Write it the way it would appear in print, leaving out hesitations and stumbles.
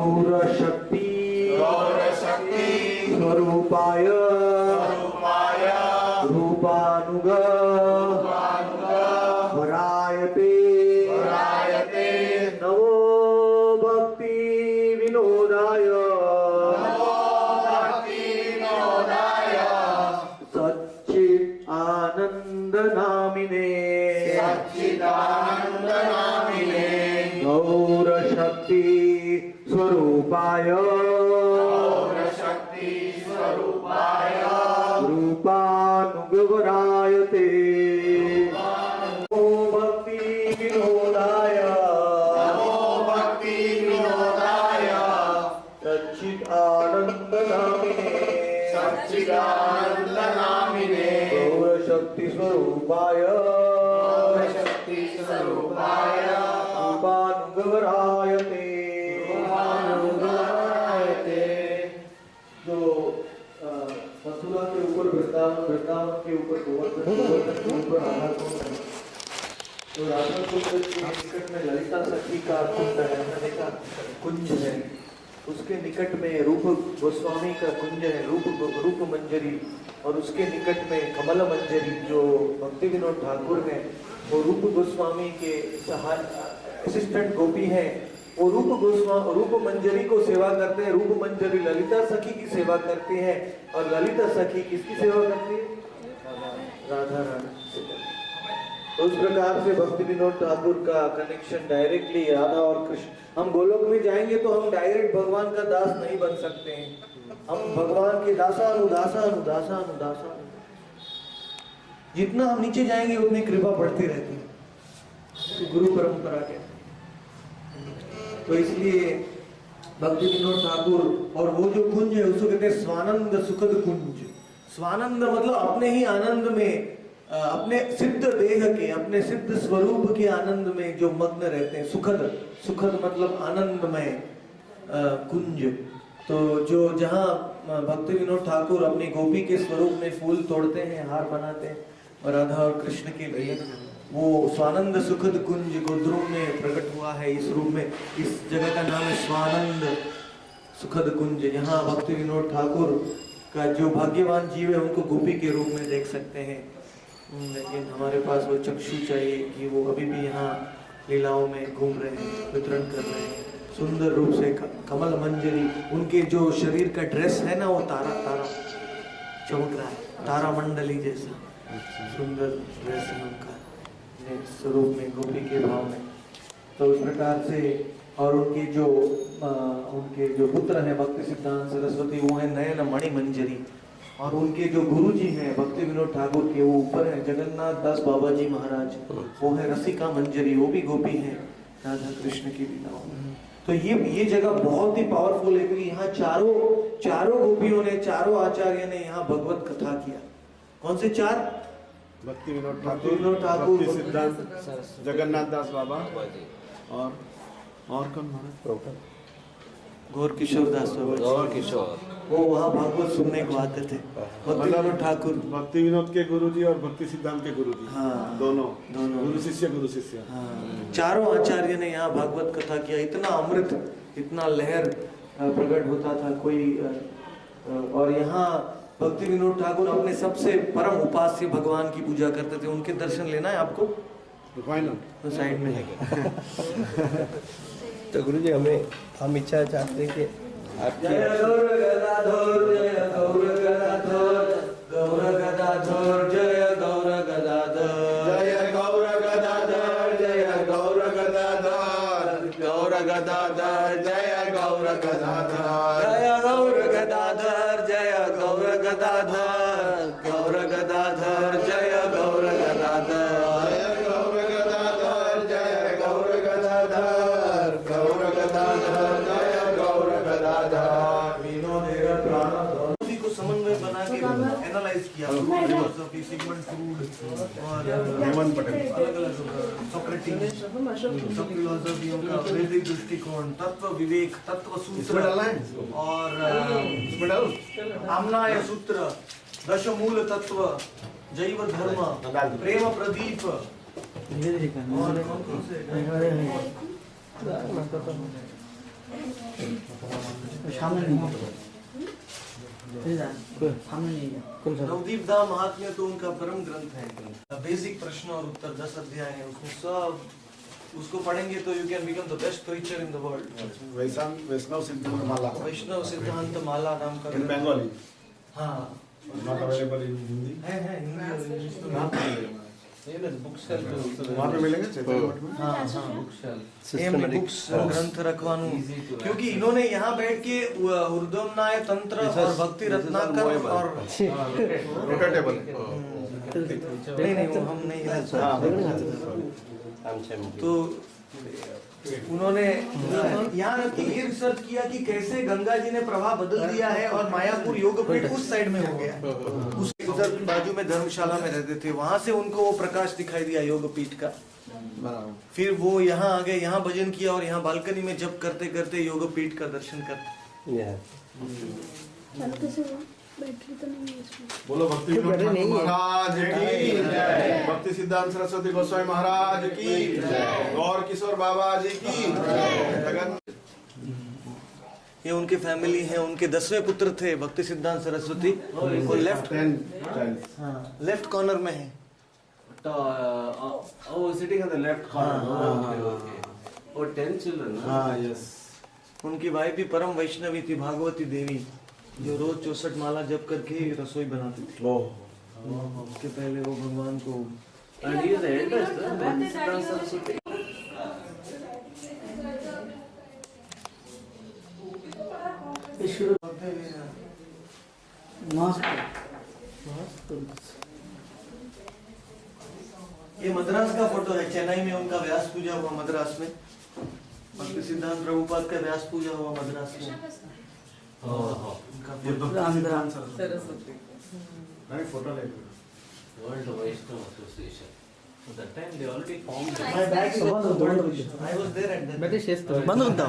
गौरशक्ति स्वरूपाय रूपानुग वरायते नमो भक्ति विनोदाय सच्चिद आनंद नामिने गौर शक्ति स्वरूपाय रूपानुगवरायते नमो भक्ति विनोदाय सच्चिद आनंद नामिने गौर शक्ति स्वरूपाय रूपानुगवरायते। जो मथुरा के ऊपर वृंदावन के ऊपर गोवर्धन के ऊपर राधा कुंड है, तो राधा कुंड के निकट में ललिता सखी का कुंड है, नदी का कुंज है। उसके निकट में रूप गोस्वामी का कुंज है, रूप मंजरी, और उसके निकट में कमल मंजरी जो भक्ति विनोद ठाकुर हैं, वो रूप गोस्वामी के असिस्टेंट गोपी हैं। वो रूप मंजरी को सेवा करते हैं। रूप मंजरी ललिता सखी की सेवा करती है, और ललिता सखी किसकी सेवा करती है? राधा रानी। तो उस प्रकार से भक्ति विनोद ठाकुर का कनेक्शन डायरेक्टली राधा और कृष्ण। हम गोलोक में जाएंगे तो हम डायरेक्ट भगवान का दास नहीं बन सकते हैं। हम भगवान के दासा। जितना हम नीचे जाएंगे उतनी कृपा बढ़ती रहती है, तो गुरु परंपरा के। तो इसलिए भक्ति विनोद ठाकुर, और वो जो कुंज है उसको कहते हैं स्वानंद सुखद कुंज। स्वानंद मतलब अपने ही आनंद में, अपने सिद्ध देह के, अपने सिद्ध स्वरूप के आनंद में जो मग्न रहते हैं। सुखद मतलब आनंदमय कुंज। तो जो जहाँ भक्ति विनोद ठाकुर अपनी गोपी के स्वरूप में फूल तोड़ते हैं, हार बनाते हैं, और राधा और कृष्ण के लिए वो स्वानंद सुखद कुंज गोद्रुम में प्रकट हुआ है इस रूप में। इस जगह का नाम है स्वानंद सुखद कुंज। यहाँ भक्ति विनोद ठाकुर का जो भाग्यवान जीव है उनको गोपी के रूप में देख सकते हैं, लेकिन हमारे पास वो चक्षु चाहिए कि वो अभी भी यहाँ लीलाओं में घूम रहे हैं, वितरण कर रहे हैं सुंदर रूप से। कमल मंजरी, उनके जो शरीर का ड्रेस है ना, वो तारा चमक रहा है, तारा मंडली जैसा सुंदर ड्रेस है उनका स्वरूप में, गोपी के भाव में। तो उस प्रकार से, और उनके जो पुत्र हैं भक्ति सिद्धांत सरस्वती, वो है नयन मणि मंजरी। और उनके जो गुरु जी हैं भक्ति विनोद ठाकुर के, वो ऊपर है जगन्नाथ दास बाबा जी महाराज, वो है रसिका मंजरी, वो भी गोपी है राधा कृष्ण की लीलाओं में। तो ये जगह बहुत ही पावरफुल है, क्योंकि यहाँ चारों गोपियों ने, चारों आचार्य ने यहाँ भगवत कथा किया। कौन से चार? भक्ति विनोद ठाकुर, सिद्धांत, जगन्नाथ दास बाबा, और कौन? गौर किशोर दास बाबा। वो वहाँ भागवत सुनने को आते थे। भक्ति विनोद ठाकुर, भक्ति विनोद के गुरुजी और भक्ति सिद्धांत के गुरुजी, हाँ, दोनों गुरु शिष्य। हाँ, चारों आचार्य ने यहाँ भागवत कथा किया। इतना अमृत, इतना लहर प्रकट होता था कोई। और यहाँ भक्ति विनोद ठाकुर अपने सबसे परम उपास्य भगवान की पूजा करते थे। उनके दर्शन लेना है आपको तो साइड में है। तो गुरुजी हम इच्छा चाहते हैं कि आपकी जय गौर गदाधर, जय गौर गदाधर, गौर गदाधर, जय गौर गदाधर, जय गौर गदाधर, जय गौर गदाधर, गौर गदाधर, जय गौर गदाधर, जय गौर गदाधर, जय गौर गदाधर, गौर गदाधर, जय गौर गदाधर, समन्वय बना के एनालाइज किया फिलोसफी, सिगमंड फ्रूड और हेमंत पटेल, अलग-अलग सोक्रेटिस, सब फिलोसफियों का वैदिक दृष्टिकोण, तत्व विवेक, तत्व सूत्र और आम्नाय सूत्र, दशमूल तत्व, जैव धर्म, प्रेम प्रदीप और सामने नहीं सामने नहीं नवदीप दा महात्म्य तो उनका परम ग्रंथ है। बेसिक प्रश्न और उत्तर 10 अध्याय है उसमें, सब उसको पढ़ेंगे तो you can become the best preacher in the world. Vaishnava Siddhanta Mala, वैष्णव सिद्धांत माला नाम का इन बंगाली, हाँ नॉट अवेलेबल इन हिंदी, है हिंदी और इंग्लिश में। ये ना बुक सेल पे वहाँ पे मिलेंगे चैतन्य मठ में। हाँ बुक सेल बुक्स ग्रंथ रखवानु, क्योंकि इन्होंने यहाँ बैठ के उर्दमनाय तंत्र और भक्ति रत्नाकर और रोटेटेबल, नहीं वो हम नहीं है। तो उन्होंने यहाँ रख के ये रिसर्च किया कि कैसे गंगा जी ने प्रवाह बदल दिया है और मायापुर योगपीठ उस साइड में हो गया। उस उधर बाजू में धर्मशाला में रहते थे, वहां से उनको वो प्रकाश दिखाई दिया योगपीठ का। फिर वो यहाँ आ गए, यहाँ भजन किया और यहाँ बालकनी में जप करते करते योगपीठ का दर्शन करते। बैटरी तो नहीं है इसमें। बोलो भक्ति विनोद ठाकुर महाराज की जय, भक्ति सिद्धांत सरस्वती गोस्वामी महाराज की जय, गौर किशोर बाबा जी की जय। ये उनकी फैमिली है, उनके 10वें पुत्र थे भक्ति सिद्धांत सरस्वती। वो लेफ्ट कॉर्नर में है। Sitting on the left corner. और 10 चिल्ड्रन। हाँ यस। उनकी वाइफ भी परम वैष्णवी थी, भागवती देवी, जो रोज 64 माला जप करके रसोई बनाती थी। उसके पहले वो भगवान को And he is the eldest, Bhakti Siddhanta Saraswati. ये मद्रास का फोटो है, चेन्नई में उनका व्यास पूजा हुआ मद्रास में। भक्ति सिद्धांत प्रभुपाद का व्यास पूजा हुआ मद्रास में। ये भक्ति सिद्धांत सरस्वती नहीं फोटो ले World Vaishnava Association. So that time they already formed. My bag is I was there at that. बंद होता